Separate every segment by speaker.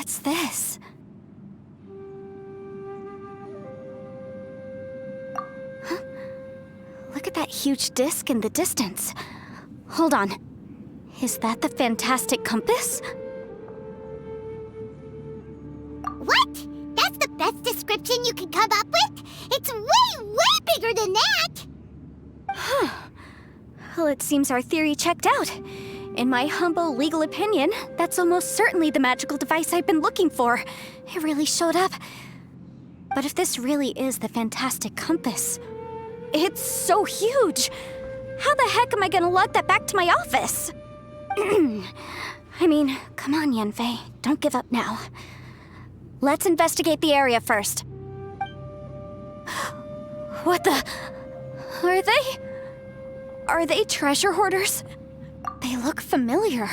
Speaker 1: What's this? Huh? Look at that huge disc in the distance. Hold on. Is that the fantastic compass?
Speaker 2: What? That's the best description you can come up with? It's way, way bigger than that!
Speaker 1: Huh. Well, it seems our theory checked out. In my humble legal opinion, that's almost certainly the magical device I've been looking for. It really showed up. But if this really is the fantastic compass, it's so huge! How the heck am I gonna lug that back to my office? I mean, come on, Yanfei. Don't give up now. Let's investigate the area first. What the... Are they treasure hoarders? They look familiar.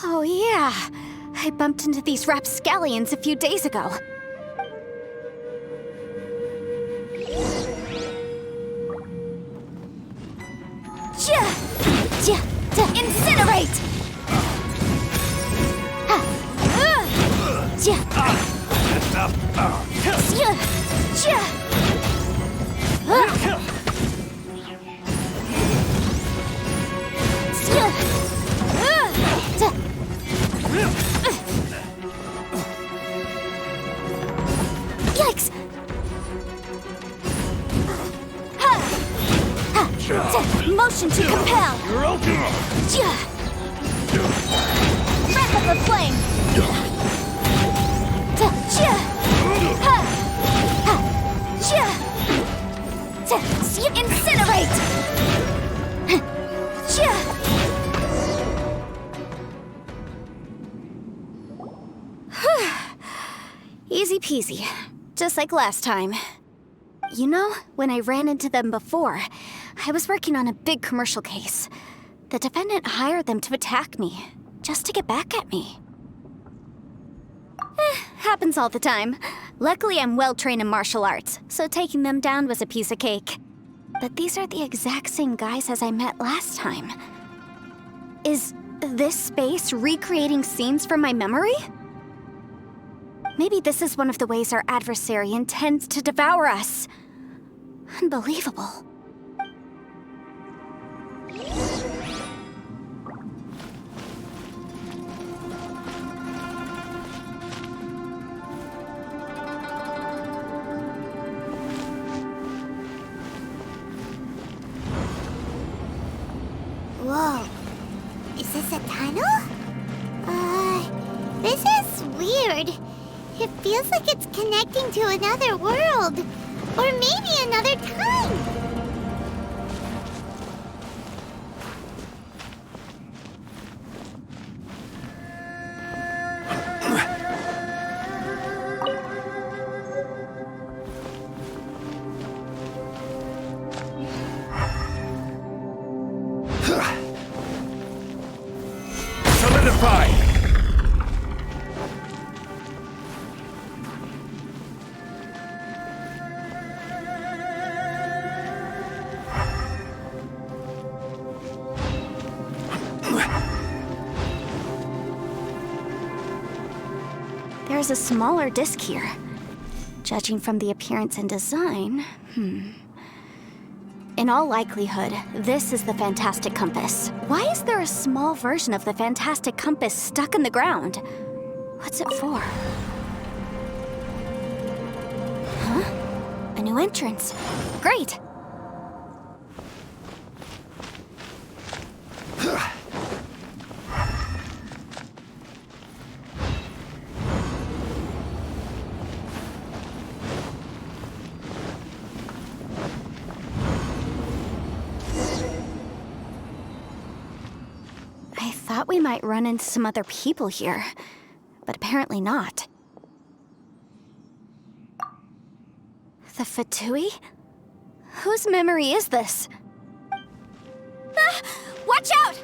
Speaker 1: Oh yeah, I bumped into these rapscallions a few days ago. Incinerate! Yikes! Motion to compel!
Speaker 3: You're open!
Speaker 1: Wrap up the flame! Incinerate! Easy peasy, just like last time. You know, when I ran into them before, I was working on a big commercial case. The defendant hired them to attack me, just to get back at me. Happens all the time. Luckily, I'm well-trained in martial arts, so taking them down was a piece of cake. But these are the exact same guys as I met last time. Is this space recreating scenes from my memory? Maybe this is one of the ways our adversary intends to devour us. Unbelievable.
Speaker 2: Whoa. Is this a tunnel? This is weird. It feels like it's connecting to another world. Or maybe another time.
Speaker 3: Solidify!
Speaker 1: There's a smaller disc here. Judging from the appearance and design, In all likelihood, this is the fantastic compass. Why is there a small version of the fantastic compass stuck in the ground? What's it for? Huh? A new entrance. Great! I thought we might run into some other people here, but apparently not. The Fatui? Whose memory is this? Ah! Watch out!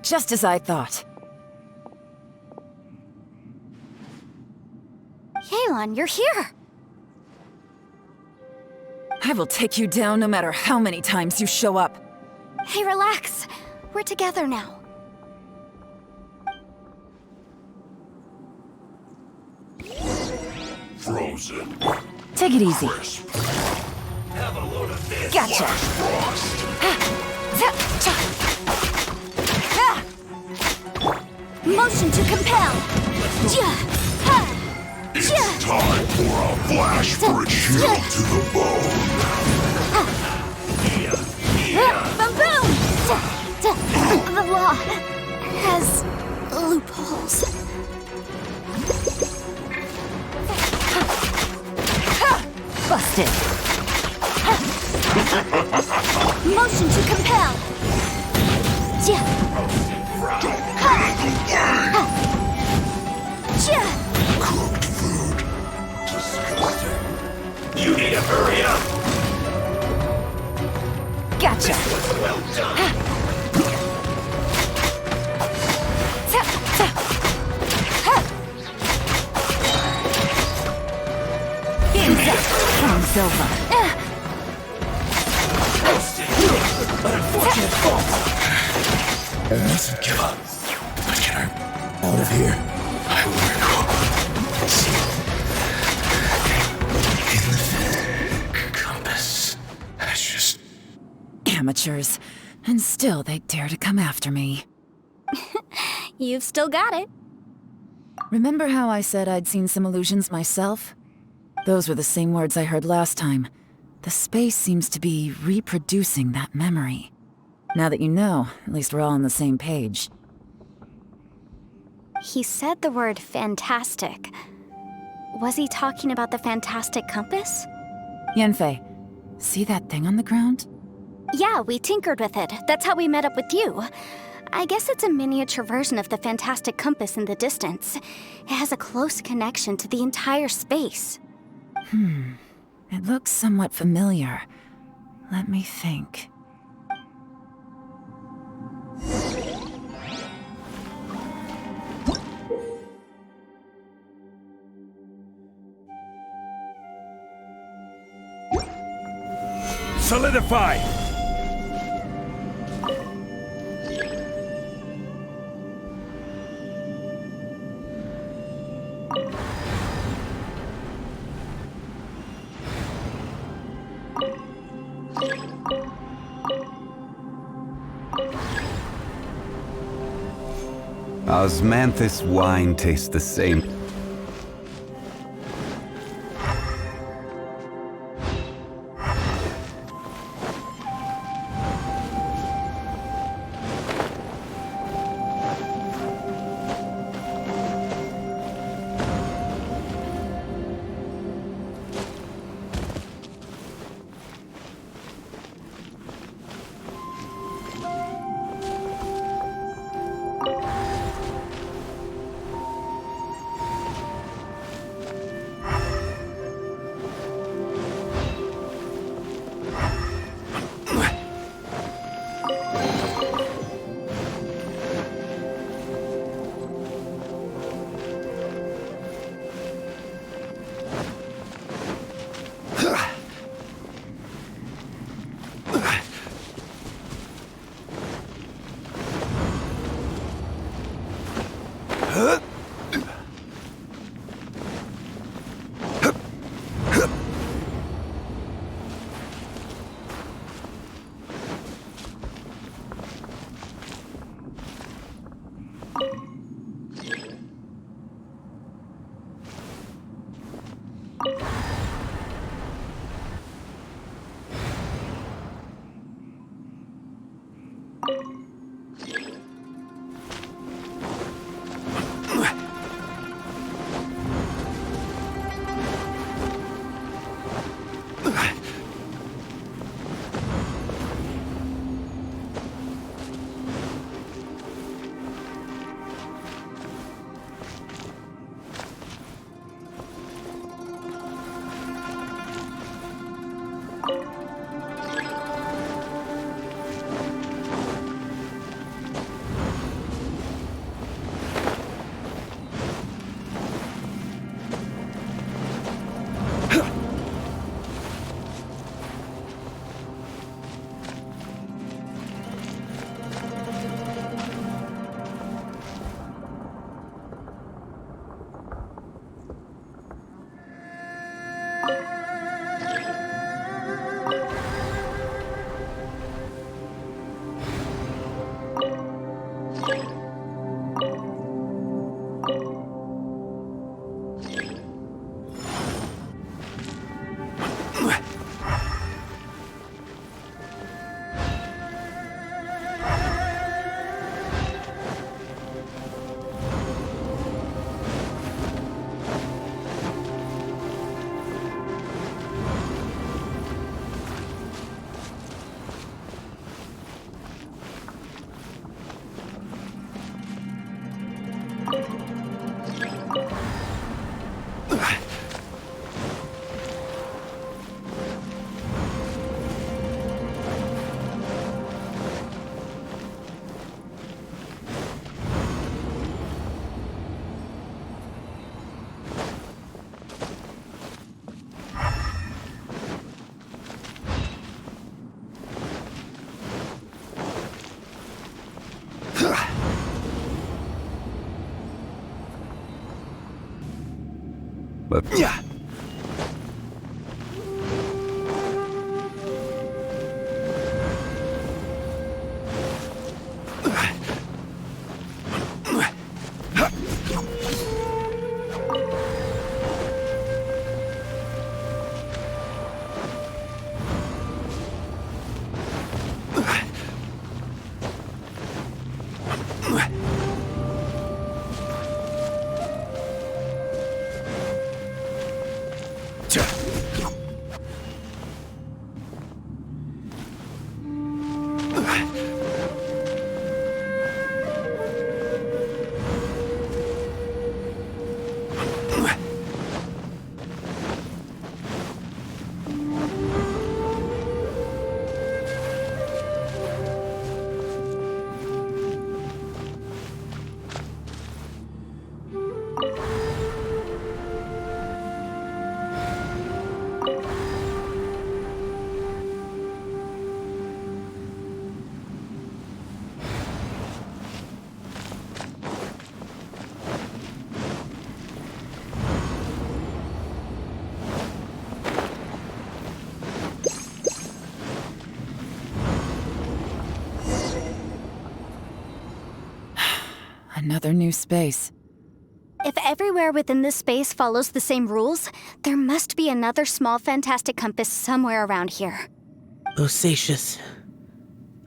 Speaker 4: Just as I thought.
Speaker 1: Yelan, you're here!
Speaker 4: I will take you down no matter how many times you show up.
Speaker 1: Hey, relax. We're together now.
Speaker 3: Frozen.
Speaker 4: Take it easy.
Speaker 3: Crisp. Have a load of this.
Speaker 4: Gotcha.
Speaker 3: Frost.
Speaker 1: Motion to compel.
Speaker 3: It's time for a flash for a chill to the bone.
Speaker 1: Boom boom! The law has loopholes.
Speaker 4: Busted.
Speaker 1: Motion to compel.
Speaker 3: Cooked food. Disgusting. You need to hurry up.
Speaker 4: Gotcha.
Speaker 3: Well done.
Speaker 4: Game's over.
Speaker 3: Unfortunate fault. I mustn't give up. But get her out of here. I want to go. See. In the compass. That's just...
Speaker 4: Amateurs. And still they dare to come after me.
Speaker 1: You've still got it.
Speaker 4: Remember how I said I'd seen some illusions myself? Those were the same words I heard last time. The space seems to be reproducing that memory. Now that you know, at least we're all on the same page.
Speaker 1: He said the word fantastic. Was he talking about the fantastic compass?
Speaker 4: Yanfei, see that thing on the ground?
Speaker 1: Yeah, we tinkered with it. That's how we met up with you. I guess it's a miniature version of the fantastic compass in the distance. It has a close connection to the entire space.
Speaker 4: It looks somewhat familiar. Let me think.
Speaker 3: Solidify!
Speaker 5: Osmanthus wine tastes the same. But
Speaker 4: Another new space.
Speaker 1: If everywhere within this space follows the same rules, there must be another small fantastic compass somewhere around here.
Speaker 6: Bosacius,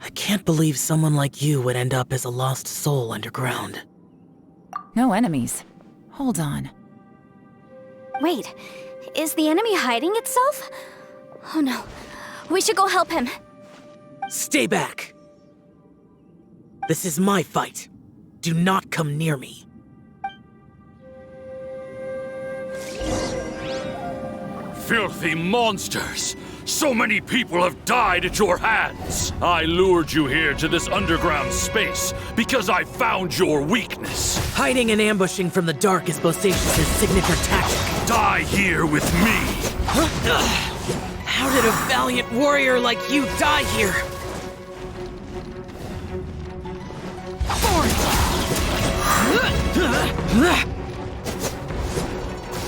Speaker 6: I can't believe someone like you would end up as a lost soul underground.
Speaker 4: No enemies. Hold on.
Speaker 1: Wait, is the enemy hiding itself? Oh no, we should go help him.
Speaker 6: Stay back! This is my fight. Do not come near me.
Speaker 7: Filthy monsters! So many people have died at your hands! I lured you here to this underground space because I found your weakness.
Speaker 6: Hiding and ambushing from the dark is Bosacius' signature tactic.
Speaker 7: Die here with me!
Speaker 6: How did a valiant warrior like you die here?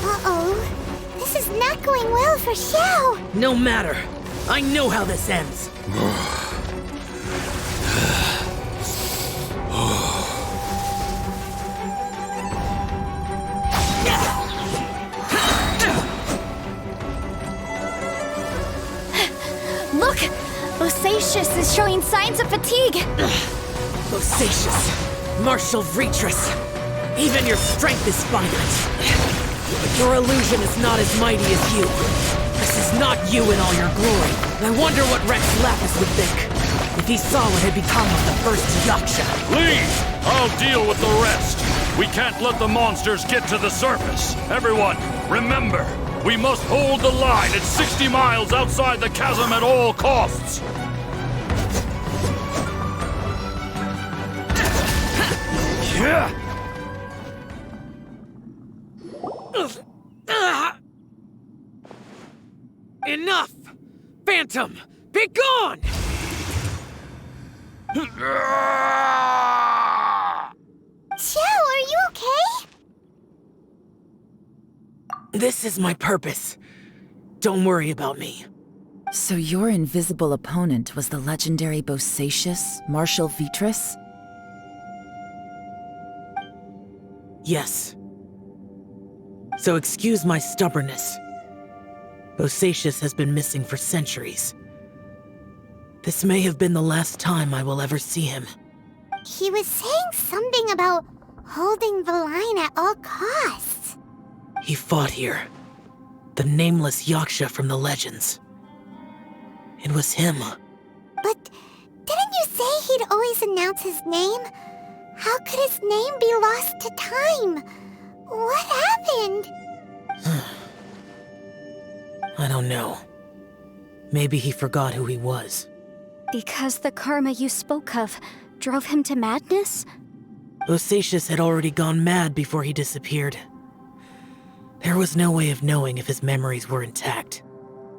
Speaker 2: Uh-oh. This is not going well for Xiao.
Speaker 6: No matter. I know how this ends.
Speaker 1: Look! Bosacius is showing signs of fatigue!
Speaker 6: Bosacius, martial Vitris. Even your strength is finite. But your illusion is not as mighty as you. This is not you in all your glory. I wonder what Rex Lapis would think if he saw what had become of the first Yaksha.
Speaker 7: Leave! I'll deal with the rest. We can't let the monsters get to the surface. Everyone, remember, we must hold the line at 60 miles outside the chasm at all costs. Yeah!
Speaker 6: Enough! Phantom, be gone!
Speaker 2: Xiao, are you okay?
Speaker 6: This is my purpose. Don't worry about me.
Speaker 4: So your invisible opponent was the legendary Bosacius, Martial Vitris?
Speaker 6: Yes. So excuse my stubbornness. Bosacius has been missing for centuries. This may have been the last time I will ever see him.
Speaker 2: He was saying something about holding the line at all costs.
Speaker 6: He fought here. The nameless Yaksha from the legends. It was him.
Speaker 2: But didn't you say he'd always announce his name? How could his name be lost to time? What happened?
Speaker 6: I don't know. Maybe he forgot who he was.
Speaker 1: Because the karma you spoke of drove him to madness?
Speaker 6: Bosacius had already gone mad before he disappeared. There was no way of knowing if his memories were intact.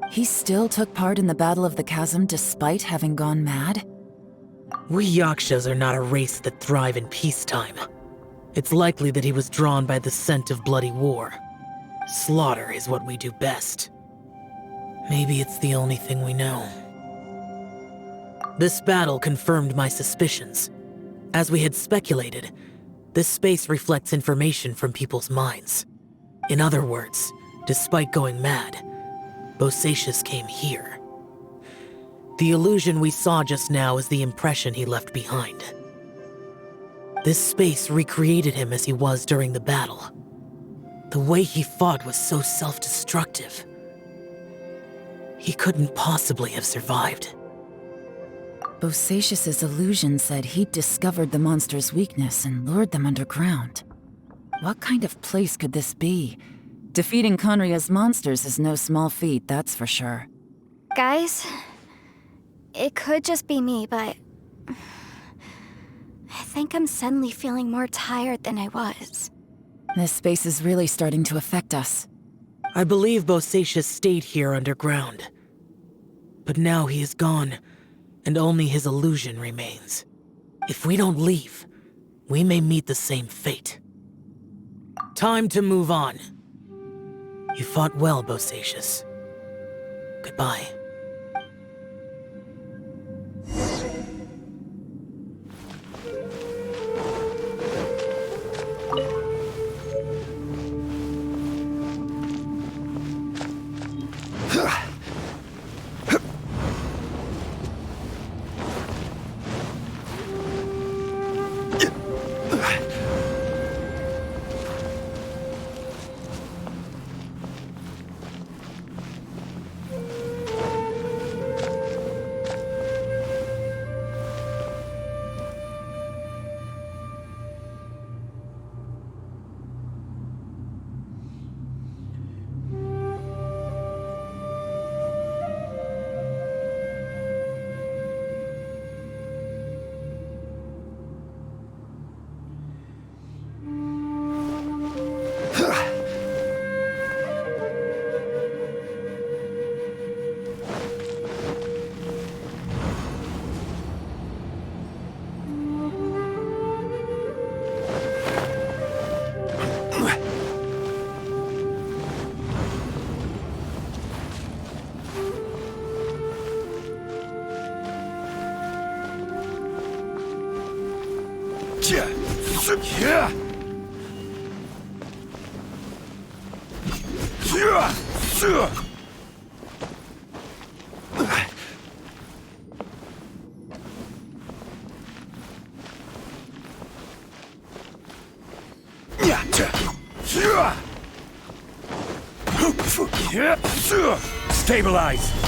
Speaker 4: He still took part in the Battle of the Chasm despite having gone mad?
Speaker 6: We Yakshas are not a race that thrive in peacetime. It's likely that he was drawn by the scent of bloody war. Slaughter is what we do best. Maybe it's the only thing we know. This battle confirmed my suspicions. As we had speculated, this space reflects information from people's minds. In other words, despite going mad, Bosacius came here. The illusion we saw just now is the impression he left behind. This space recreated him as he was during the battle. The way he fought was so self-destructive. He couldn't possibly have survived.
Speaker 4: Bosacius's illusion said he'd discovered the monster's weakness and lured them underground. What kind of place could this be? Defeating Conria's monsters is no small feat, that's for sure.
Speaker 1: Guys, it could just be me, but I think I'm suddenly feeling more tired than I was.
Speaker 4: This space is really starting to affect us.
Speaker 6: I believe Bosacius stayed here underground. But now he is gone, and only his illusion remains. If we don't leave, we may meet the same fate. Time to move on. You fought well, Bosacius. Goodbye.
Speaker 3: Stabilize!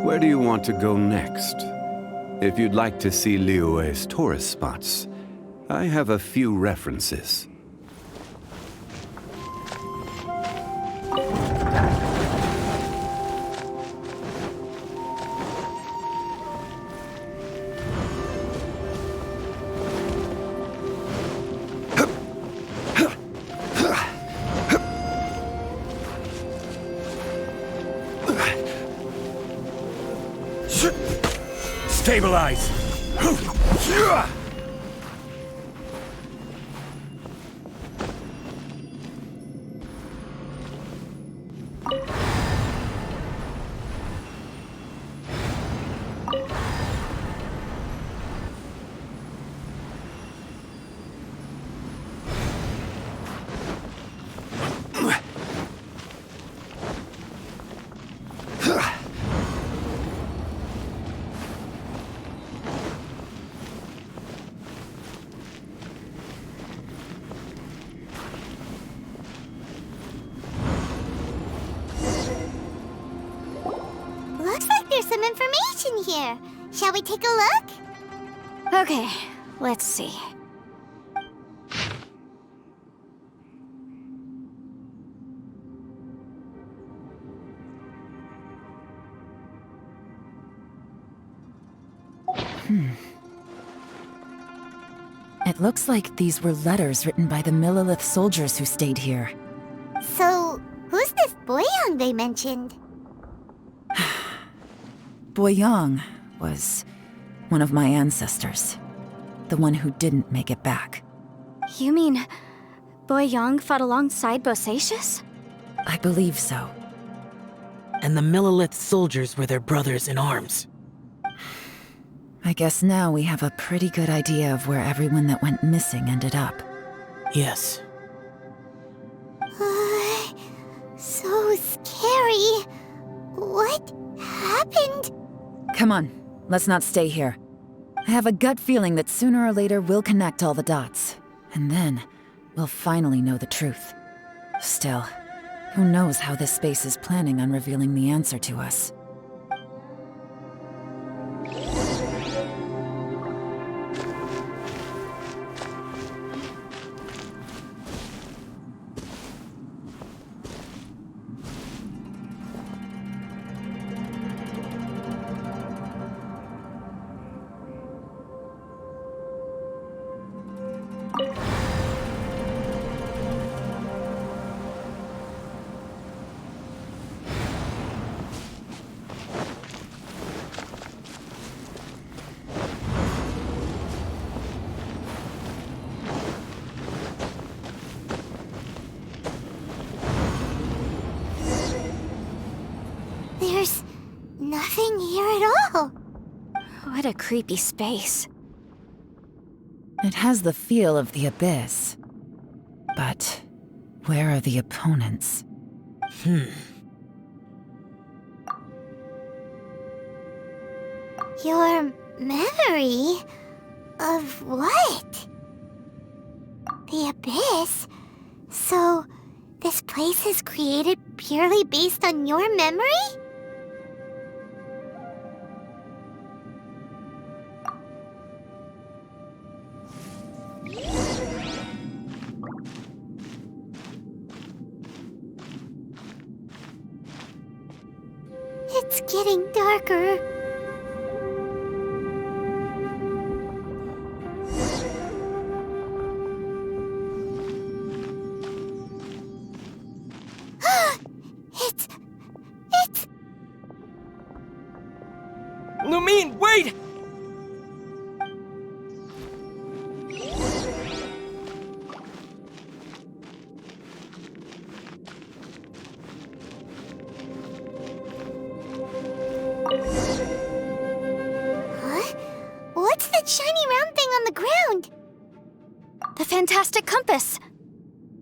Speaker 5: Where do you want to go next? If you'd like to see Liyue's tourist spots, I have a few references.
Speaker 3: Stabilize!
Speaker 2: Looks like there's some information here. Shall we take a look?
Speaker 1: Okay, let's see.
Speaker 4: It looks like these were letters written by the Millilith soldiers who stayed here.
Speaker 2: So, who's this Boyang they mentioned?
Speaker 4: Boyang was one of my ancestors. The one who didn't make it back.
Speaker 1: You mean Boyang fought alongside Bosacius?
Speaker 4: I believe so.
Speaker 6: And the Millilith soldiers were their brothers in arms.
Speaker 4: I guess now we have a pretty good idea of where everyone that went missing ended up.
Speaker 6: Yes.
Speaker 2: So scary. What happened?
Speaker 4: Come on, let's not stay here. I have a gut feeling that sooner or later we'll connect all the dots. And then, we'll finally know the truth. Still, who knows how this space is planning on revealing the answer to us.
Speaker 2: There's nothing here at all.
Speaker 1: What a creepy space.
Speaker 4: It has the feel of the Abyss. But where are the opponents?
Speaker 2: Your memory? Of what? The Abyss? So, this place is created purely based on your memory? It's getting darker. It's...
Speaker 8: Lumine, wait!
Speaker 2: Huh? What's that shiny round thing on the ground?
Speaker 1: The fantastic compass!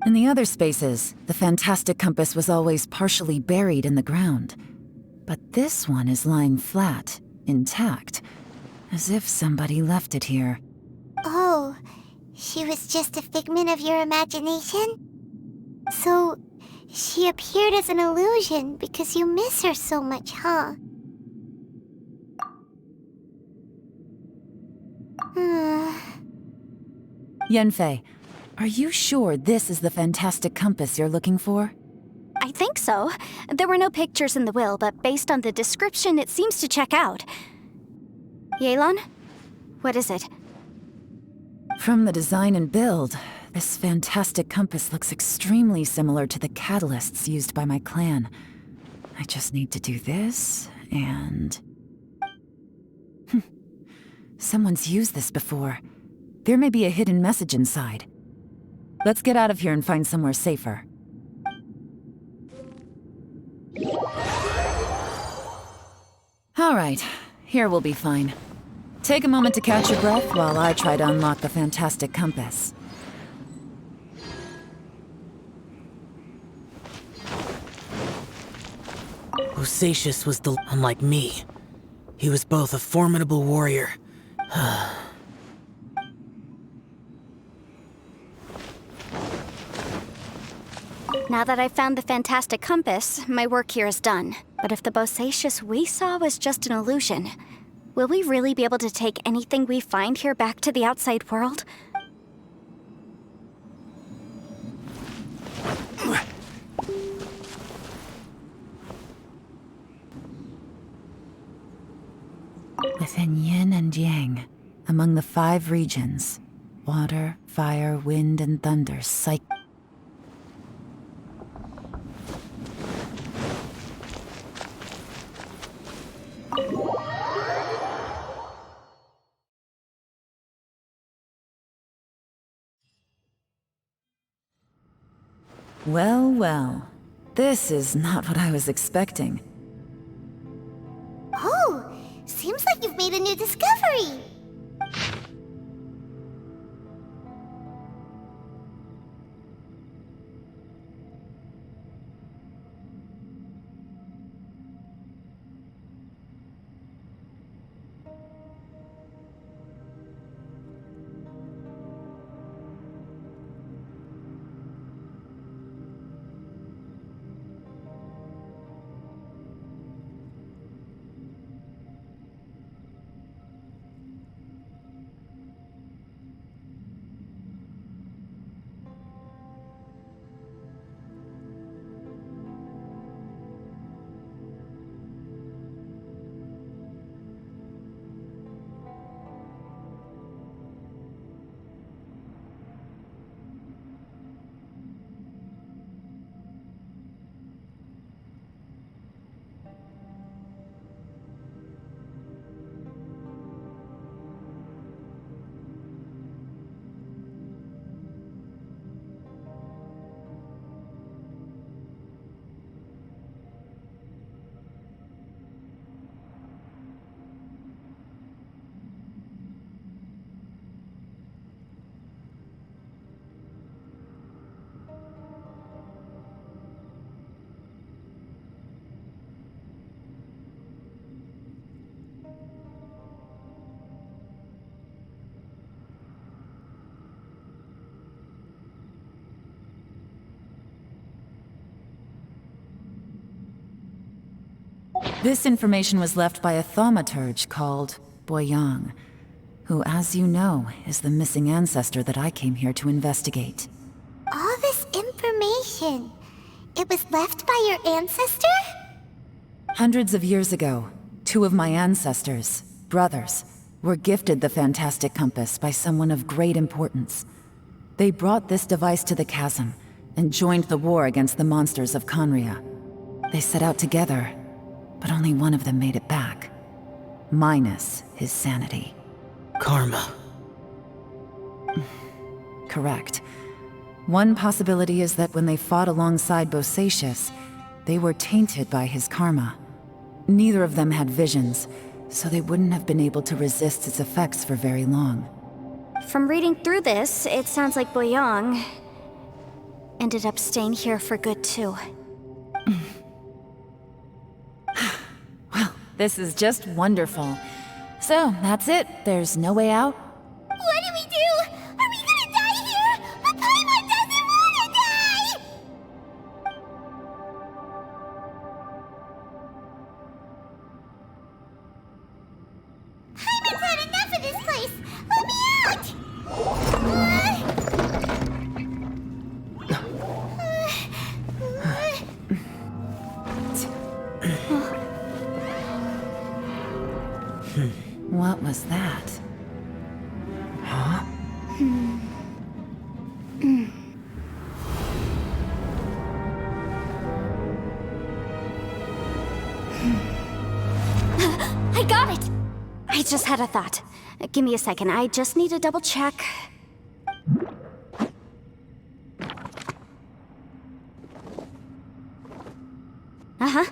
Speaker 4: In the other spaces, the fantastic compass was always partially buried in the ground. But this one is lying flat, intact, as if somebody left it here.
Speaker 2: Oh, she was just a figment of your imagination? So, she appeared as an illusion because you miss her so much, huh?
Speaker 4: Yanfei, are you sure this is the fantastic compass you're looking for?
Speaker 1: I think so. There were no pictures in the will, but based on the description, it seems to check out. Yelan? What is it?
Speaker 4: From the design and build, this fantastic compass looks extremely similar to the catalysts used by my clan. I just need to do this, and... Someone's used this before. There may be a hidden message inside. Let's get out of here and find somewhere safer. All right, here we'll be fine. Take a moment to catch your breath while I try to unlock the fantastic compass.
Speaker 6: Bosacius was unlike me. He was both a formidable warrior.
Speaker 1: Now that I've found the fantastic compass, my work here is done. But if the Bosacius we saw was just an illusion, will we really be able to take anything we find here back to the outside world?
Speaker 4: Within yin and yang, among the 5 regions, water, fire, wind, and thunder Well, well. This is not what I was expecting.
Speaker 2: Oh, seems like you've made a new discovery.
Speaker 4: This information was left by a thaumaturge called Boyang, who, as you know, is the missing ancestor that I came here to investigate.
Speaker 2: All this information, it was left by your ancestor?
Speaker 4: Hundreds of years ago, 2 of my ancestors, brothers, were gifted the fantastic compass by someone of great importance. They brought this device to the chasm and joined the war against the monsters of Conria. They set out together, but only one of them made it back. Minus his sanity.
Speaker 6: Karma.
Speaker 4: Correct. One possibility is that when they fought alongside Bosacius, they were tainted by his karma. Neither of them had visions, so they wouldn't have been able to resist its effects for very long.
Speaker 1: From reading through this, it sounds like Boyang ended up staying here for good too.
Speaker 4: Well, this is just wonderful. So, that's it. There's no way out?
Speaker 2: What do we do? Are we gonna die here? But Paimon doesn't wanna die! Paimon's had enough of this place! Let me out!
Speaker 4: What was that?
Speaker 6: Huh?
Speaker 1: just had a thought. Give me a second, I just need to double check. Uh-huh.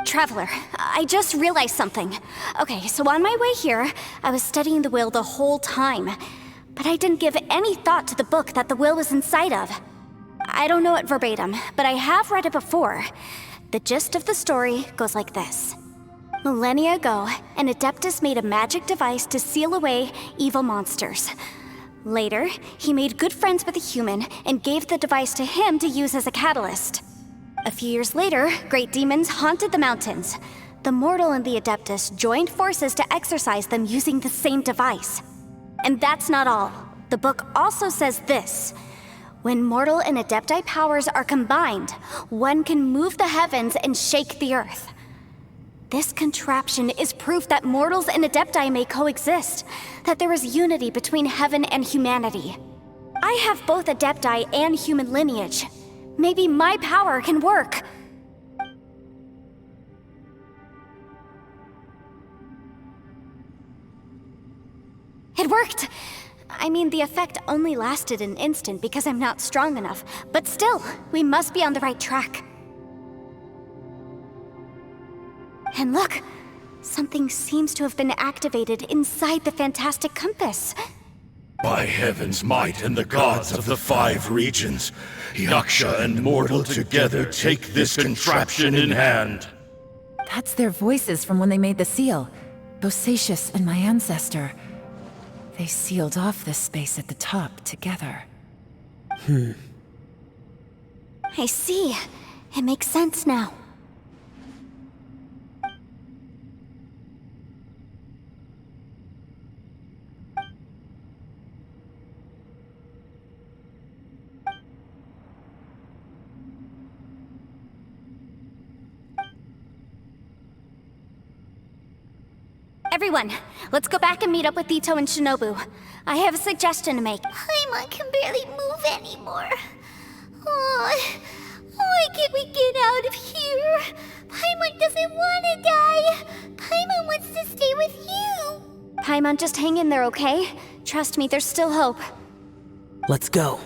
Speaker 1: Traveler, I just realized something. Okay, so on my way here, I was studying the will the whole time. But I didn't give any thought to the book that the will was inside of. I don't know it verbatim, but I have read it before. The gist of the story goes like this. Millennia ago, an Adeptus made a magic device to seal away evil monsters. Later, he made good friends with a human and gave the device to him to use as a catalyst. A few years later, great demons haunted the mountains. The mortal and the Adeptus joined forces to exorcise them using the same device. And that's not all. The book also says this. When mortal and Adepti powers are combined, one can move the heavens and shake the earth. This contraption is proof that mortals and Adepti may coexist, that there is unity between heaven and humanity. I have both Adepti and human lineage. Maybe my power can work. It worked! I mean, the effect only lasted an instant because I'm not strong enough, but still, we must be on the right track. And look, something seems to have been activated inside the fantastic compass.
Speaker 7: By heaven's might and the gods of the 5 regions, Yaksha and mortal together take this contraption in hand.
Speaker 4: That's their voices from when they made the seal. Bosacius and my ancestor. They sealed off this space at the top together.
Speaker 1: I see. It makes sense now. Everyone, let's go back and meet up with Ito and Shinobu. I have a suggestion to make.
Speaker 2: Paimon can barely move anymore. Oh, why can't we get out of here? Paimon doesn't want to die. Paimon wants to stay with you.
Speaker 1: Paimon, just hang in there, okay? Trust me, there's still hope.
Speaker 6: Let's go.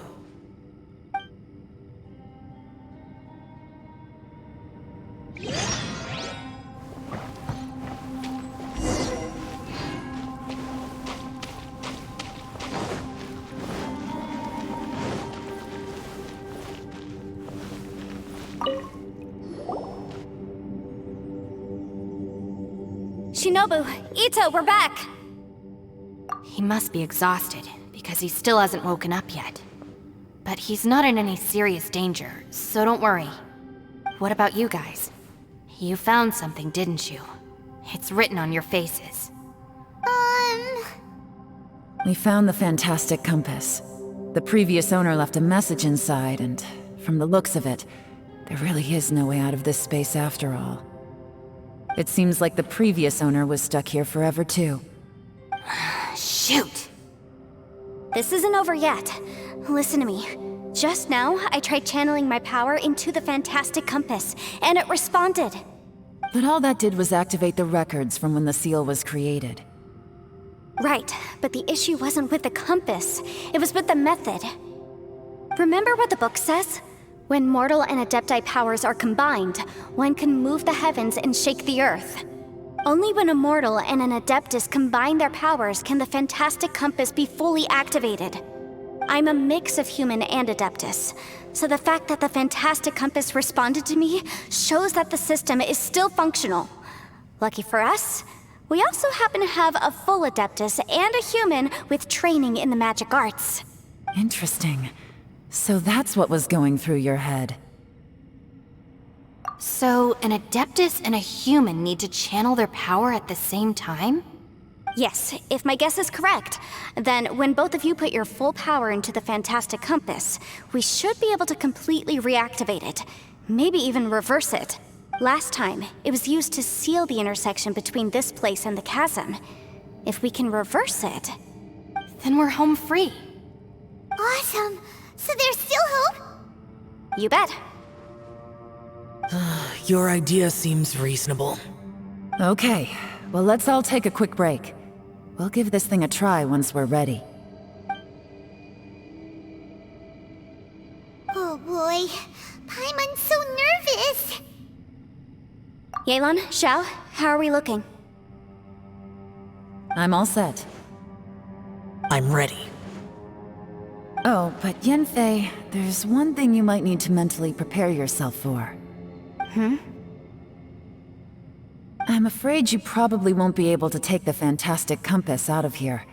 Speaker 1: Shinobu, Ito, we're back!
Speaker 9: He must be exhausted, because he still hasn't woken up yet. But he's not in any serious danger, so don't worry. What about you guys? You found something, didn't you? It's written on your faces.
Speaker 4: We found the fantastic compass. The previous owner left a message inside, and from the looks of it, there really is no way out of this space after all. It seems like the previous owner was stuck here forever too.
Speaker 9: Shoot!
Speaker 1: This isn't over yet. Listen to me. Just now, I tried channeling my power into the fantastic compass, and it responded.
Speaker 4: But all that did was activate the records from when the seal was created.
Speaker 1: Right, but the issue wasn't with the compass. It was with the method. Remember what the book says? When mortal and Adepti powers are combined, one can move the heavens and shake the earth. Only when a mortal and an Adeptus combine their powers can the fantastic compass be fully activated. I'm a mix of human and Adeptus, so the fact that the fantastic compass responded to me shows that the system is still functional. Lucky for us, we also happen to have a full Adeptus and a human with training in the magic arts.
Speaker 4: Interesting. So that's what was going through your head.
Speaker 9: So, an Adeptus and a human need to channel their power at the same time?
Speaker 1: Yes, if my guess is correct, then when both of you put your full power into the fantastic compass, we should be able to completely reactivate it, maybe even reverse it. Last time, it was used to seal the intersection between this place and the chasm. If we can reverse it,
Speaker 9: Then we're home free.
Speaker 2: Awesome. So there's still hope?
Speaker 1: you bet.
Speaker 6: Your idea seems reasonable.
Speaker 4: Okay, well let's all take a quick break. We'll give this thing a try once we're ready.
Speaker 2: Oh boy, Paimon's so nervous.
Speaker 1: Yelan, Xiao, how are we looking?
Speaker 4: I'm all set.
Speaker 6: I'm ready.
Speaker 4: Oh, but Yanfei, there's one thing you might need to mentally prepare yourself for. I'm afraid you probably won't be able to take the fantastic compass out of here.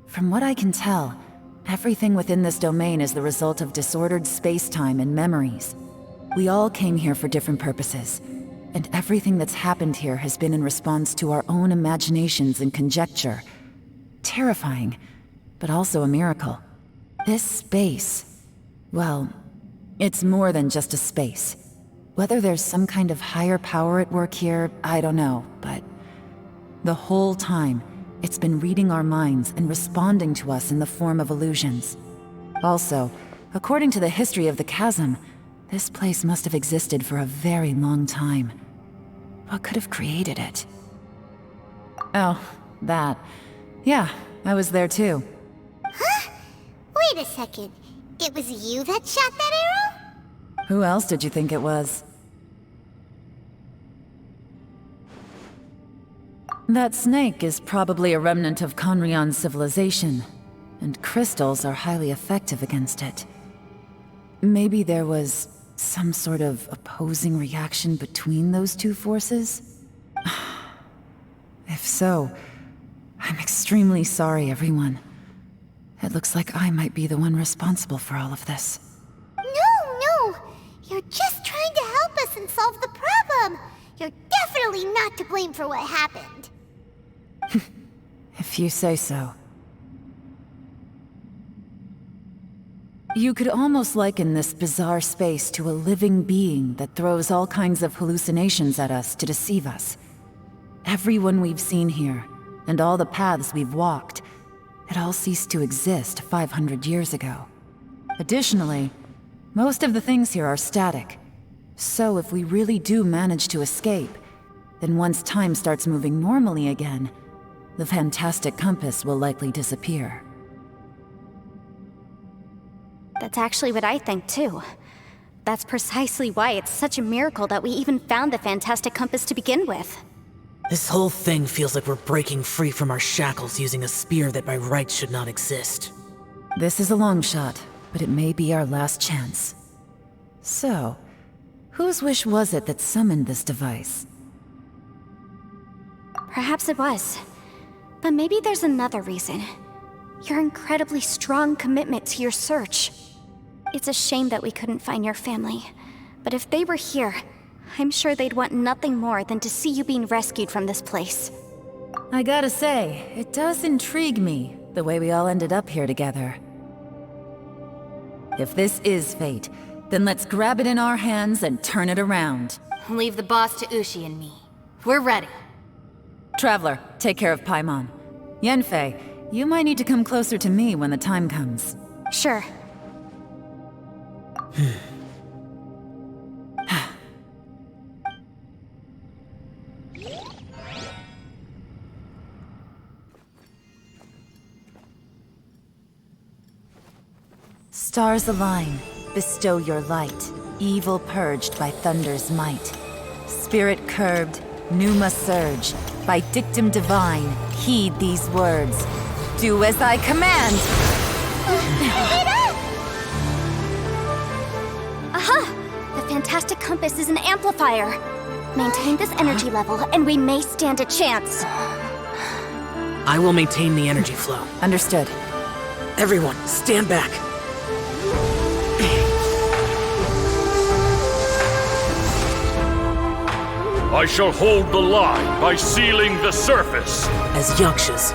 Speaker 4: From what I can tell, everything within this domain is the result of disordered space-time and memories. We all came here for different purposes, and everything that's happened here has been in response to our own imaginations and conjecture. Terrifying, but also a miracle. This space, well, it's more than just a space. Whether there's some kind of higher power at work here, I don't know, but the whole time, it's been reading our minds and responding to us in the form of illusions. Also, according to the history of the chasm, this place must have existed for a very long time. What could have created it? Oh, that. Yeah, I was there too.
Speaker 2: Huh? Wait a second. It was you that shot that arrow?
Speaker 4: Who else did you think it was? That snake is probably a remnant of Conrion's civilization, and crystals are highly effective against it. Maybe there was some sort of opposing reaction between those two forces? If so, I'm extremely sorry, everyone. It looks like I might be the one responsible for all of this.
Speaker 2: No! You're just trying to help us and solve the problem! You're definitely not to blame for what happened.
Speaker 4: If you say so. You could almost liken this bizarre space to a living being that throws all kinds of hallucinations at us to deceive us. Everyone we've seen here, and all the paths we've walked, it all ceased to exist 500 years ago. Additionally, most of the things here are static. So if we really do manage to escape, then once time starts moving normally again, the fantastic compass will likely disappear.
Speaker 1: That's actually what I think too. That's precisely why it's such a miracle that we even found the fantastic compass to begin with.
Speaker 6: This whole thing feels like we're breaking free from our shackles using a spear that by rights should not exist.
Speaker 4: This is a long shot, but it may be our last chance. So, whose wish was it that summoned this device?
Speaker 1: Perhaps it was. But maybe there's another reason. Your incredibly strong commitment to your search. It's a shame that we couldn't find your family. But if they were here, I'm sure they'd want nothing more than to see you being rescued from this place.
Speaker 4: I gotta say, it does intrigue me, the way we all ended up here together. If this is fate, then let's grab it in our hands and turn it around.
Speaker 9: Leave the boss to Ushi and me. We're ready.
Speaker 4: Traveler, take care of Paimon. Yanfei, you might need to come closer to me when the time comes.
Speaker 1: Sure.
Speaker 4: Stars align, bestow your light, evil purged by thunder's might. Spirit curbed, pneuma surge, by dictum divine, heed these words. Do as I command!
Speaker 1: Aha! The fantastic compass is an amplifier. Maintain this energy level, and we may stand a chance.
Speaker 6: I will maintain the energy flow.
Speaker 4: Understood.
Speaker 6: Everyone, stand back.
Speaker 7: I shall hold the line by sealing the surface.
Speaker 6: As Yakshas,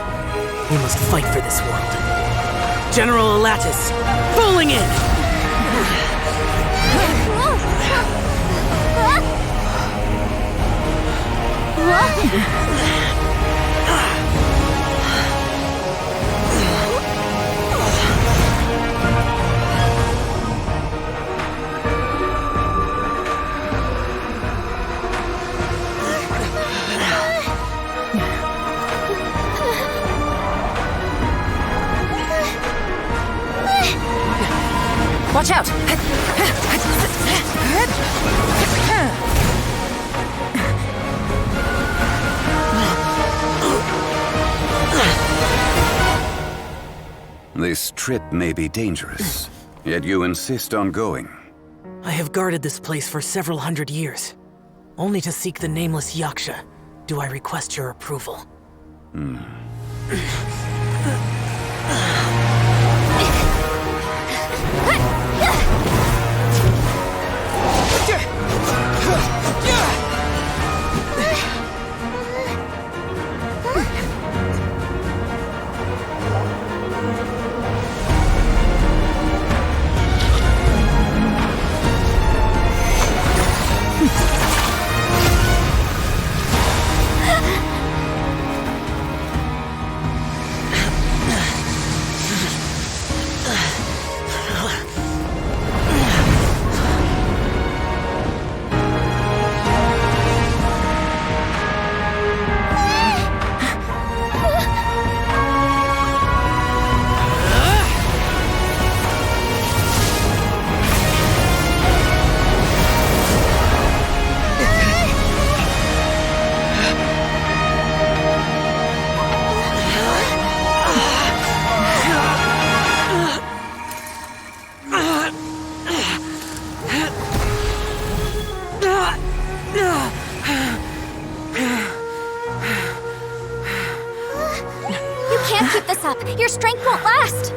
Speaker 6: we must fight for this world. General Alatus, falling in!
Speaker 4: Watch out!
Speaker 5: This trip may be dangerous, yet you insist on going.
Speaker 6: I have guarded this place for several hundred years. Only to seek the nameless Yaksha, do I request your approval.
Speaker 1: Keep this up. Your strength won't last.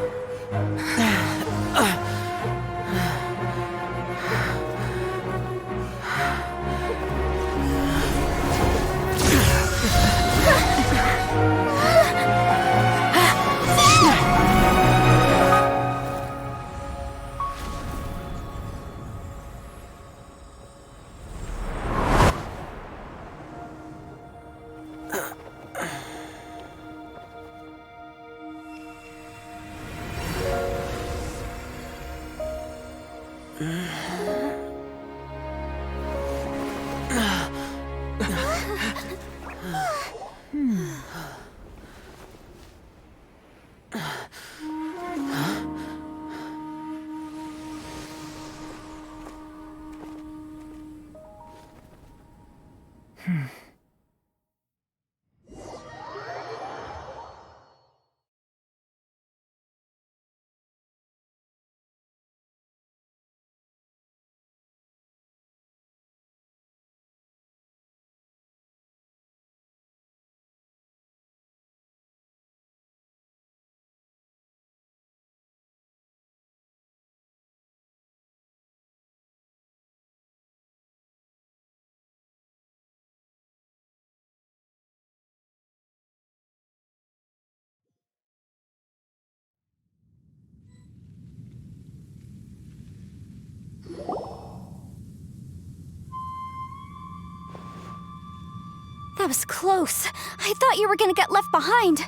Speaker 1: That was close. I thought you were gonna get left behind.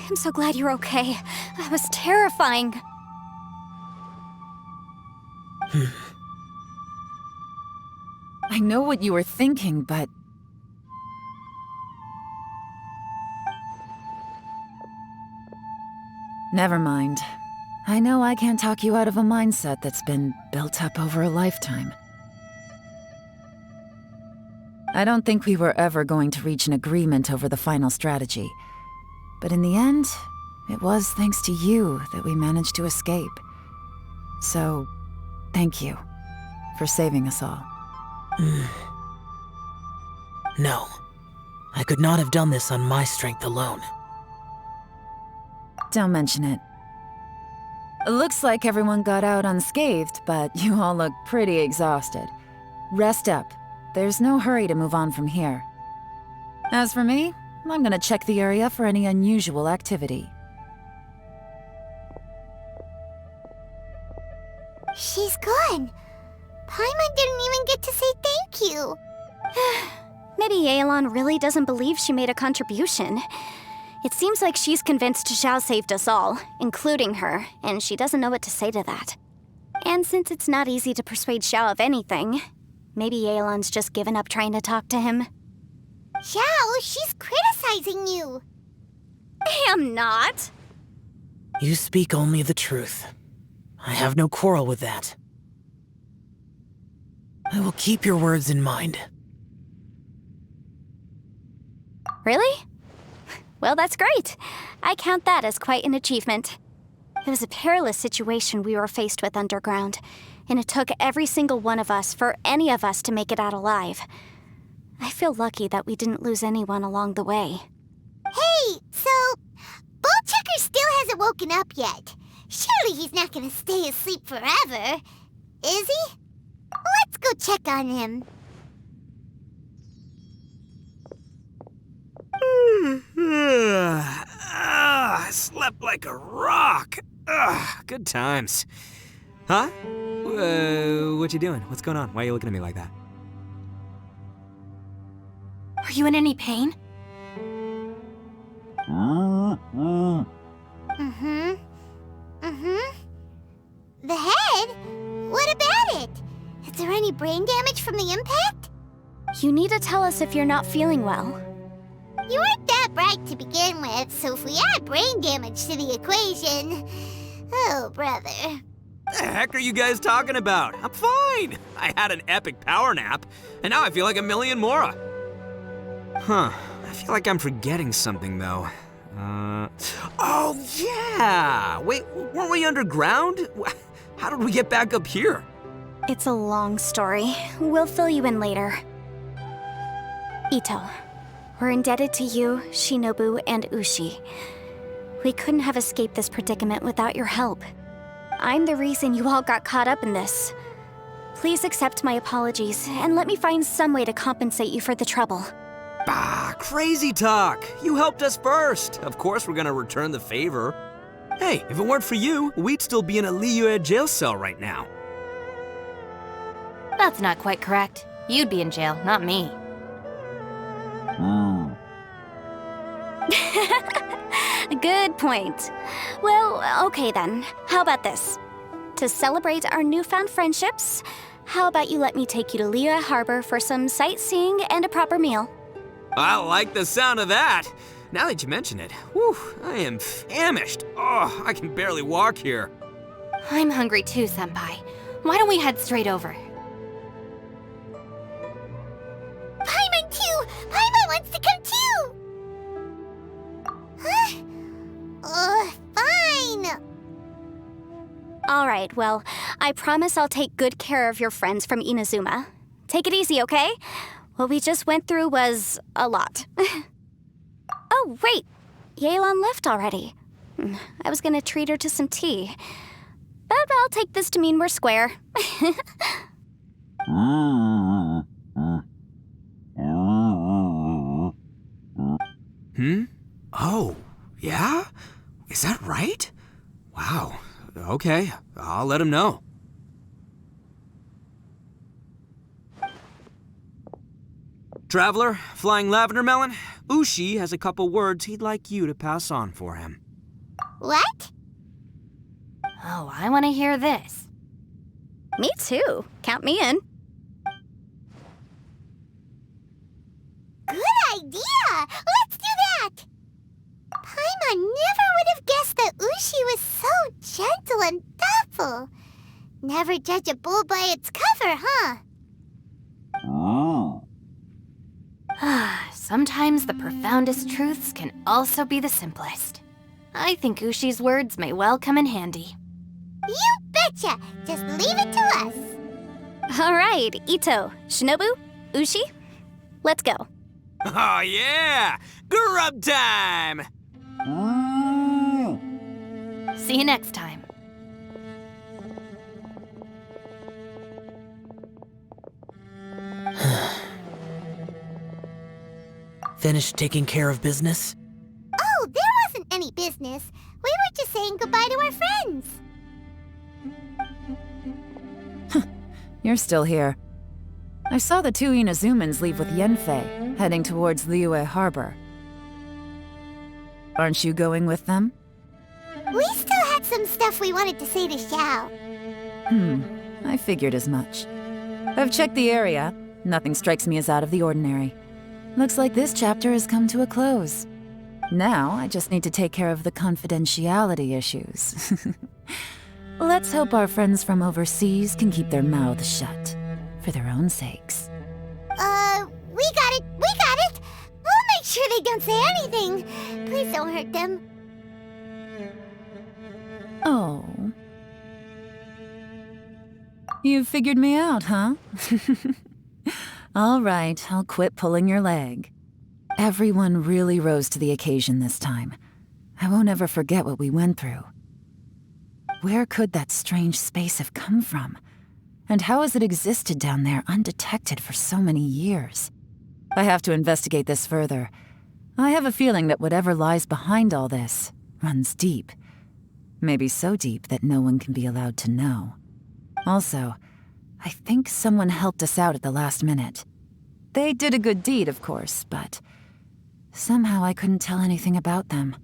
Speaker 1: I'm so glad you're okay. That was terrifying.
Speaker 4: I know what you were thinking, but... Never mind. I know I can't talk you out of a mindset that's been built up over a lifetime. I don't think we were ever going to reach an agreement over the final strategy. But in the end, it was thanks to you that we managed to escape. So, thank you for saving us all.
Speaker 6: No. I could not have done this on my strength alone.
Speaker 4: Don't mention it. It looks like everyone got out unscathed, but you all look pretty exhausted. Rest up. There's no hurry to move on from here. As for me, I'm gonna check the area for any unusual activity.
Speaker 2: She's gone. Paimon didn't even get to say thank you.
Speaker 1: Maybe Yelan really doesn't believe she made a contribution. It seems like she's convinced Xiao saved us all, including her, and she doesn't know what to say to that. And since it's not easy to persuade Xiao of anything, maybe Yelan's just given up trying to talk to him.
Speaker 2: Xiao, she's criticizing you.
Speaker 1: I am not.
Speaker 6: You speak only the truth. I have no quarrel with that. I will keep your words in mind.
Speaker 1: Really? Well, that's great. I count that as quite an achievement. It was a perilous situation we were faced with underground, and it took every single one of us for any of us to make it out alive. I feel lucky that we didn't lose anyone along the way.
Speaker 2: Hey, so Ballchecker still hasn't woken up yet. Surely he's not gonna stay asleep forever, is he? Let's go check on him.
Speaker 8: I slept like a rock. Good times. Huh? What you doing? What's going on? Why are you looking at me like that?
Speaker 9: Are you in any pain?
Speaker 2: The head? What about it? Is there any brain damage from the impact?
Speaker 1: You need to tell us if you're not feeling well.
Speaker 2: You weren't that bright to begin with, so if we add brain damage to the equation... Oh, brother.
Speaker 8: The heck are you guys talking about? I'm fine. I had an epic power nap, and now I feel like a million more. Huh. I feel like I'm forgetting something, though. Oh, yeah! Wait, weren't we underground? How did we get back up here?
Speaker 1: It's a long story. We'll fill you in later. Ito, we're indebted to you, Shinobu, and Ushi. We couldn't have escaped this predicament without your help. I'm the reason you all got caught up in this. Please accept my apologies, and let me find some way to compensate you for the trouble.
Speaker 8: Bah, crazy talk. You helped us first. Of course we're gonna return the favor. Hey, if it weren't for you, we'd still be in a Liyue jail cell right now.
Speaker 9: That's not quite correct. You'd be in jail, not me.
Speaker 1: Good point. Well, okay then. How about this? To celebrate our newfound friendships, how about you let me take you to Liyue Harbor for some sightseeing and a proper meal?
Speaker 8: I like the sound of that. Now that you mention it, whew, I am famished. Oh, I can barely walk here.
Speaker 9: I'm hungry too, Senpai. Why don't we head straight over?
Speaker 2: Paimon too! Paimon wants to come too! Huh? Fine!
Speaker 1: All right, well, I promise I'll take good care of your friends from Inazuma. Take it easy, okay? What we just went through was a lot. Oh, wait! Yelan left already. I was gonna treat her to some tea. But I'll take this to mean we're square.
Speaker 8: Oh, yeah? Is that right? Wow. Okay, I'll let him know. Traveler, Flying Lavender Melon, Ushi has a couple words he'd like you to pass on for him.
Speaker 2: What?
Speaker 9: Oh, I want to hear this.
Speaker 1: Me too. Count me in.
Speaker 2: Good idea! Let's do that! Paimon never would have guessed that Ushi was so gentle and thoughtful. Never judge a bull by its cover, huh?
Speaker 9: Sometimes the profoundest truths can also be the simplest. I think Ushi's words may well come in handy.
Speaker 2: You betcha! Just leave it to us.
Speaker 1: All right, Ito, Shinobu, Ushi, let's go.
Speaker 8: Oh yeah! Grub time!
Speaker 9: See you next time.
Speaker 6: Finished taking care of business?
Speaker 2: Oh, there wasn't any business. We were just saying goodbye to our friends.
Speaker 4: You're still here. I saw the two Inazumans leave with Yanfei, heading towards Liyue Harbor. Aren't you going with them?
Speaker 2: We still had some stuff we wanted to say to Xiao.
Speaker 4: I figured as much. I've checked the area. Nothing strikes me as out of the ordinary. Looks like this chapter has come to a close. Now, I just need to take care of the confidentiality issues. Let's hope our friends from overseas can keep their mouths shut, for their own sakes.
Speaker 2: We got it! We'll make sure they don't say anything. Please don't hurt them.
Speaker 4: Oh. You figured me out, huh? All right, I'll quit pulling your leg. Everyone really rose to the occasion this time. I won't ever forget what we went through. Where could that strange space have come from? And how has it existed down there undetected for so many years? I have to investigate this further. I have a feeling that whatever lies behind all this runs deep. Maybe so deep that no one can be allowed to know. Also, I think someone helped us out at the last minute. They did a good deed, of course, but somehow I couldn't tell anything about them.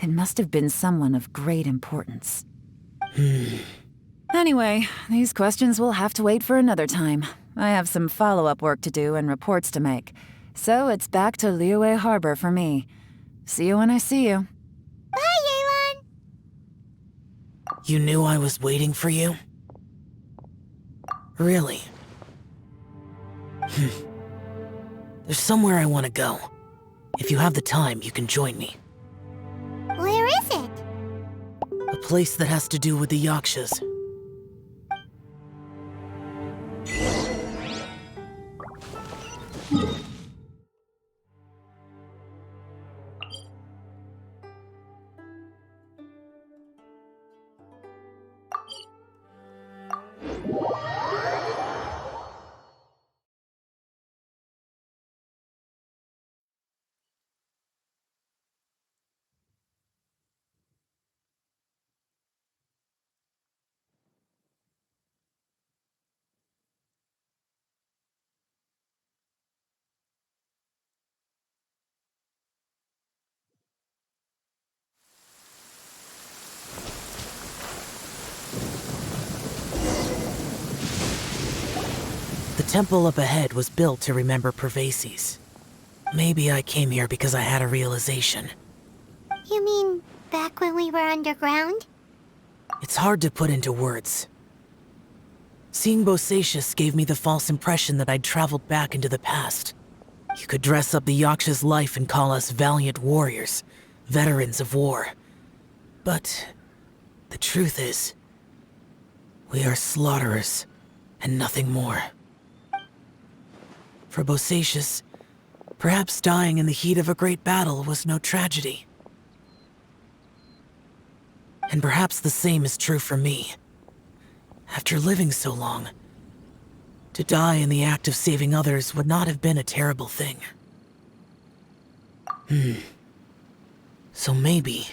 Speaker 4: It must have been someone of great importance. Anyway, these questions will have to wait for another time. I have some follow-up work to do and reports to make. So it's back to Liyue Harbor for me. See you when I see you.
Speaker 2: Bye, Yelan!
Speaker 6: You knew I was waiting for you? Really? There's somewhere I want to go. If you have the time, you can join me.
Speaker 2: Where is it?
Speaker 6: A place that has to do with the Yakshas. The temple up ahead was built to remember Pervases. Maybe I came here because I had a realization.
Speaker 2: You mean back when we were underground?
Speaker 6: It's hard to put into words. Seeing Bosacius gave me the false impression that I'd traveled back into the past. You could dress up the Yaksha's life and call us valiant warriors, veterans of war. But the truth is, we are slaughterers and nothing more. For Bosacius, perhaps dying in the heat of a great battle was no tragedy. And perhaps the same is true for me. After living so long, to die in the act of saving others would not have been a terrible thing. So maybe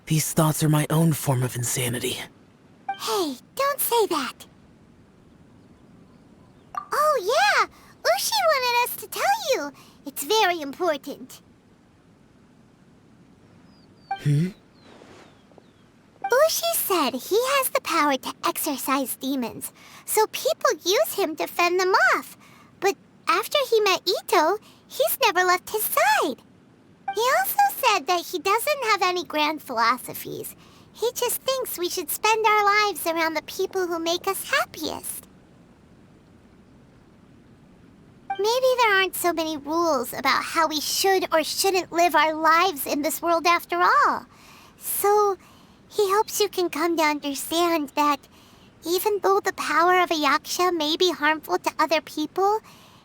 Speaker 6: these thoughts are my own form of insanity.
Speaker 2: Hey, don't say that. Oh yeah! Ushi wanted us to tell you. It's very important. Ushi said he has the power to exorcise demons, so people use him to fend them off. But after he met Ito, he's never left his side. He also said that he doesn't have any grand philosophies. He just thinks we should spend our lives around the people who make us happiest. Maybe there aren't so many rules about how we should or shouldn't live our lives in this world after all. So, he hopes you can come to understand that even though the power of a Yaksha may be harmful to other people,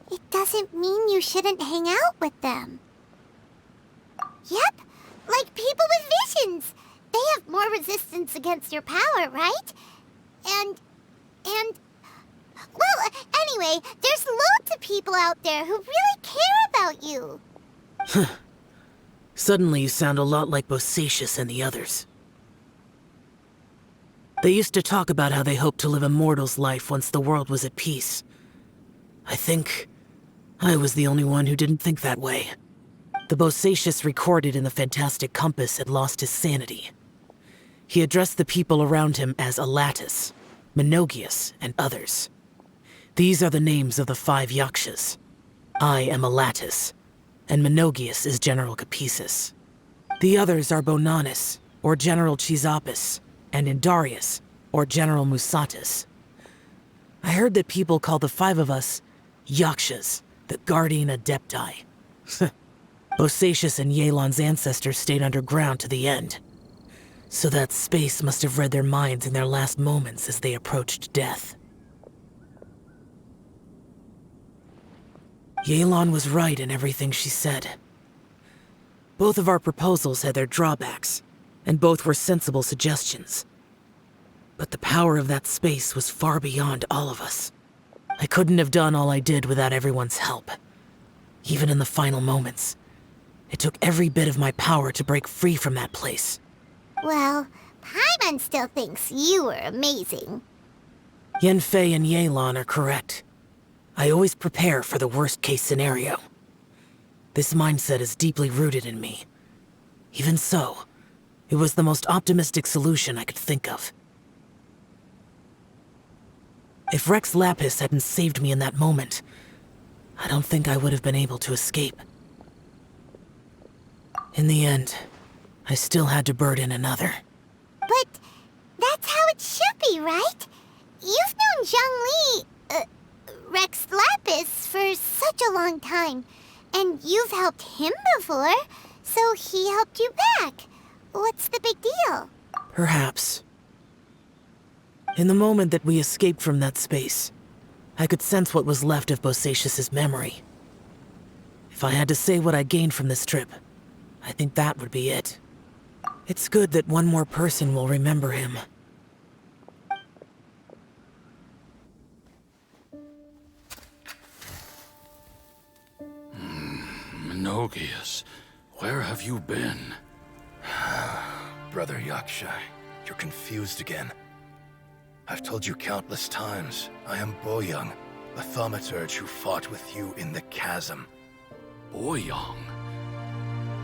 Speaker 2: it doesn't mean you shouldn't hang out with them. Yep, like people with visions. They have more resistance against your power, right? And... Well, anyway, there's loads of people out there who really care about you.
Speaker 6: Suddenly you sound a lot like Bosacius and the others. They used to talk about how they hoped to live a mortal's life once the world was at peace. I think I was the only one who didn't think that way. The Bosacius recorded in the Fantastic Compass had lost his sanity. He addressed the people around him as Alatus, Menogius, and others. These are the names of the 5 Yakshas. I am Alatus, and Menogius is General Capisis. The others are Bonanis, or General Chisapis, and in Darius, or General Musatis. I heard that people call the 5 of us Yakshas, the Guardian Adepti. Bosacius and Yelan's ancestors stayed underground to the end. So that space must have read their minds in their last moments as they approached death. Yelan was right in everything she said. Both of our proposals had their drawbacks, and both were sensible suggestions. But the power of that space was far beyond all of us. I couldn't have done all I did without everyone's help. Even in the final moments, it took every bit of my power to break free from that place.
Speaker 2: Well, Paimon still thinks you were amazing.
Speaker 6: Yanfei and Yelan are correct. I always prepare for the worst-case scenario. This mindset is deeply rooted in me. Even so, it was the most optimistic solution I could think of. If Rex Lapis hadn't saved me in that moment, I don't think I would have been able to escape. In the end, I still had to burden another.
Speaker 2: But that's how it should be, right? You've known Zhang Li, Rex Lapis, for such a long time. And you've helped him before, so he helped you back. What's the big deal?
Speaker 6: Perhaps. In the moment that we escaped from that space, I could sense what was left of Bosacius's memory. If I had to say what I gained from this trip, I think that would be it. It's good that one more person will remember him.
Speaker 7: Menogias, where have you been?
Speaker 3: Brother Yaksha, you're confused again. I've told you countless times, I am Boyoung, the thaumaturge who fought with you in the chasm.
Speaker 7: Boyoung?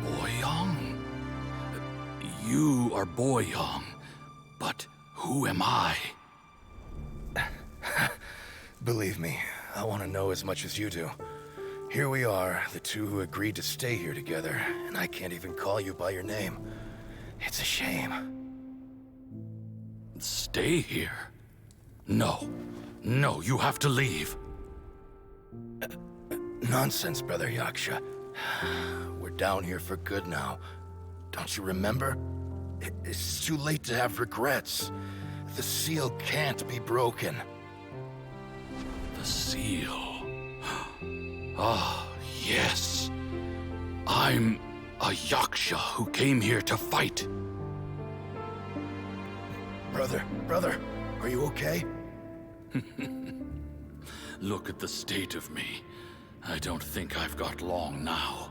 Speaker 7: Boyoung? You are Boyoung, but who am I?
Speaker 3: Believe me, I want to know as much as you do. Here we are, the two who agreed to stay here together, and I can't even call you by your name. It's a shame.
Speaker 7: Stay here? No. No, you have to leave.
Speaker 3: Nonsense, Brother Yaksha. We're down here for good now. Don't you remember? It's too late to have regrets. The seal can't be broken.
Speaker 7: The seal. Ah, yes. I'm a Yaksha who came here to fight.
Speaker 3: Brother, are you okay?
Speaker 7: Look at the state of me. I don't think I've got long now.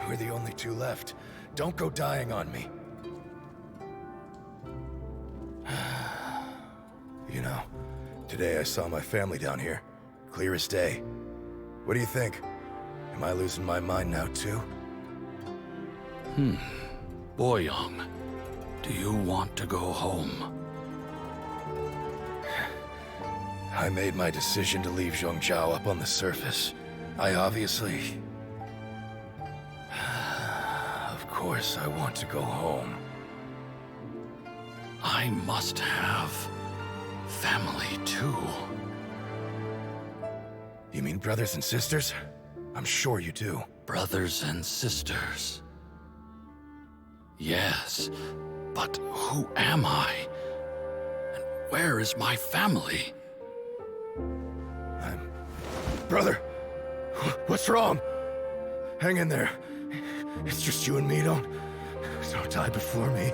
Speaker 3: We're the only two left. Don't go dying on me. You know, today I saw my family down here. Clear as day. What do you think? Am I losing my mind now too?
Speaker 7: Boyoung, do you want to go home?
Speaker 3: I made my decision to leave Zhongzhou up on the surface. I obviously... Of course I want to go home.
Speaker 7: I must have family too.
Speaker 3: You mean brothers and sisters? I'm sure you do.
Speaker 7: Brothers and sisters. Yes, but who am I? And where is my family?
Speaker 3: Brother! What's wrong? Hang in there. It's just you and me, don't die before me.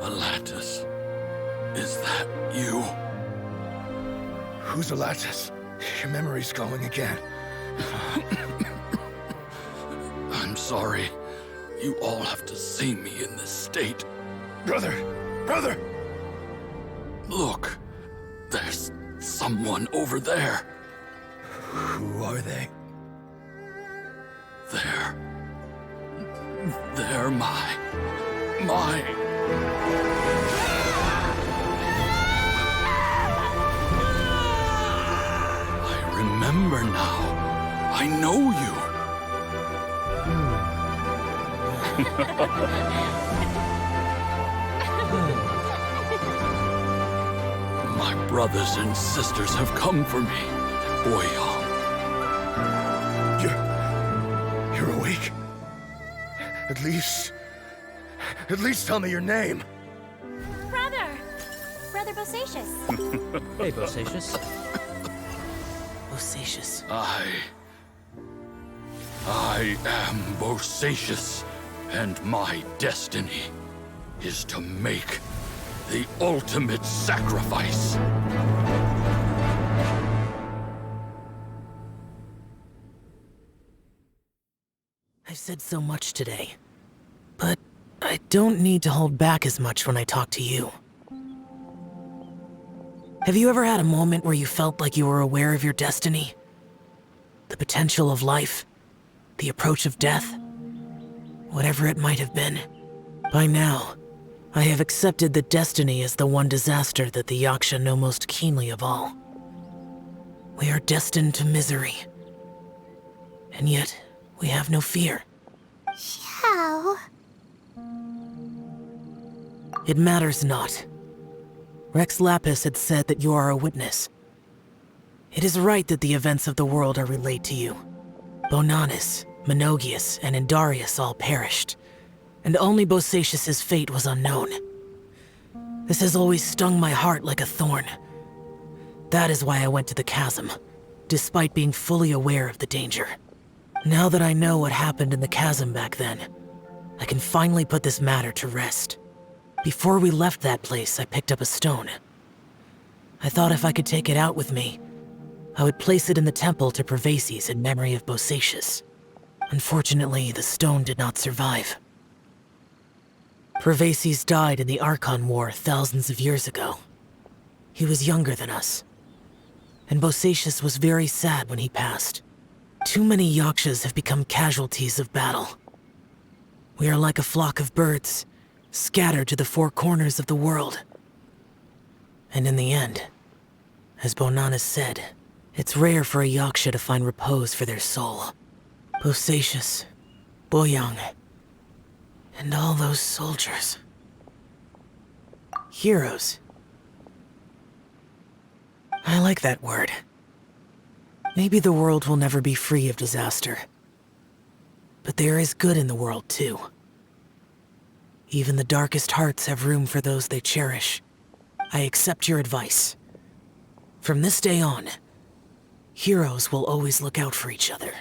Speaker 7: Alatus, is that you?
Speaker 3: Who's Alatus? Your memory's going again.
Speaker 7: I'm sorry. You all have to see me in this state.
Speaker 3: Brother!
Speaker 7: Look, there's someone over there.
Speaker 3: Who are they?
Speaker 7: They're my... I remember now. I know you. My brothers and sisters have come for me, Boyong.
Speaker 3: You're awake? At least tell me your name.
Speaker 2: Brother Bosacious.
Speaker 6: Hey, Bosacious. Bosacious.
Speaker 7: I am Bosacious, and my destiny is to make the ultimate sacrifice.
Speaker 6: I've said so much today, but I don't need to hold back as much when I talk to you. Have you ever had a moment where you felt like you were aware of your destiny? The potential of life? The approach of death? Whatever it might have been. By now, I have accepted that destiny is the one disaster that the Yaksha know most keenly of all. We are destined to misery. And yet, we have no fear.
Speaker 2: How?
Speaker 6: It matters not. Rex Lapis had said that you are a witness. It is right that the events of the world are relayed to you. Bonanis, Menogius, and Indarius all perished, and only Bosacious's fate was unknown. This has always stung my heart like a thorn. That is why I went to the chasm, despite being fully aware of the danger. Now that I know what happened in the chasm back then, I can finally put this matter to rest. Before we left that place, I picked up a stone. I thought if I could take it out with me, I would place it in the temple to Pervases in memory of Bosacious. Unfortunately, the stone did not survive. Pervases died in the Archon War thousands of years ago. He was younger than us, and Bosacious was very sad when he passed. Too many Yakshas have become casualties of battle. We are like a flock of birds, scattered to the four corners of the world. And in the end, as Bonanis said, it's rare for a Yaksha to find repose for their soul. Bosacious, Boyong, and all those soldiers. Heroes. I like that word. Maybe the world will never be free of disaster. But there is good in the world, too. Even the darkest hearts have room for those they cherish. I accept your advice. From this day on, heroes will always look out for each other.